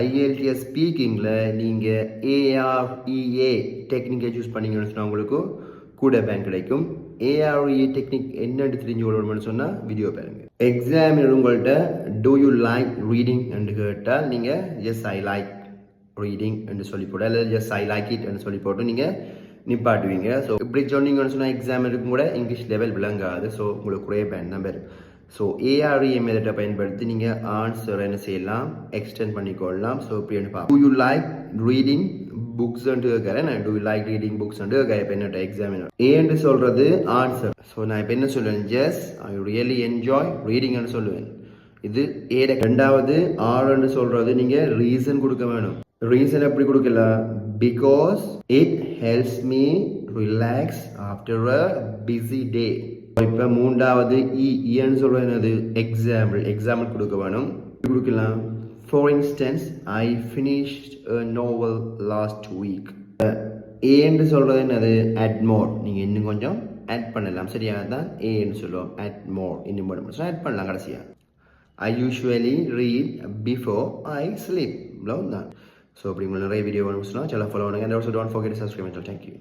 IELTS ஸ்பீக்கிங்கில் நீங்கள் AREA டெக்னிக்கை choose பண்ணிங்கன்னு சொன்னால் உங்களுக்கு கூட பேங்க் கிடைக்கும். AREA டெக்னிக் என்னென்னு தெரிஞ்சு கொள்ளணும்னு சொன்னால் வீடியோ பாருங்கள். எக்ஸாமில் உங்கள்கிட்ட டூ யூ லைக் ரீடிங் என்று கேட்டால் நீங்கள் எஸ் ஐ லைக் ரீடிங் என்று சொல்லி போட்டு அல்லது எஸ் ஐ லைக் இட் என்று சொல்லி போட்டு நீங்கள் நிப்பாட்டுவீங்க. ஸோ இப்படி சொன்னீங்கன்னு சொன்னால் எக்ஸாம் இருக்கும் கூட இங்கிலீஷ் லெவல் விளங்காது. ஸோ உங்களுக்கு குறைய பேண்ட் தான் வரும். ஸோ AREA மெத்தடை பயன்படுத்தி நீங்கள் ஆன்சர் என்ன செய்யலாம், எக்ஸ்டெண்ட் பண்ணிக்கொள்ளலாம். ஸோ இப்படி பார்ப்போம். Do you like reading books கேட்குறேன். Do you like reading books கேட்குறேன். இப்போ என்னோட எக்ஸாமினர் ஏன்னு சொல்கிறது ஆன்சர். ஸோ நான் இப்போ என்ன சொல்லுவேன், ஜஸ் ஐ ரியலி என்ஜாய் ரீடிங்னு சொல்லுவேன். இது ஏட. ரெண்டாவது ஆர்ன்னு சொல்கிறது நீங்கள் ரீசன் கொடுக்க வேணும். ரீசன் எப்படி கொடுக்கலாம், because it helps me relax after a busy டே. இப்போ மூன்றாவது ஈன்னு சொல்கிறது என்னது, எக்ஸாம்பிள் கொடுக்க வேணும். கொடுக்கலாம், for instance I finished a novel last week. ஏன்னு சொல்கிறது என்னது, அட் மோர். நீங்கள் இன்னும் கொஞ்சம் ஆட் பண்ணலாம். சரியாக தான் ஏன்னு சொல்லுவோம். அட் மோர் இன்னும் மட்டும் ஆட் பண்ணலாம். கடைசியாக ஐ usually read before I sleep. இவ்வளோ தான். ஸோ அப்படி உங்களுக்கு நிறைய வீடியோ வேணும்னு சொன்னால் சேனல் ஃபாலோ பண்ணுங்கள். And also don't forget to subscribe. Thank you.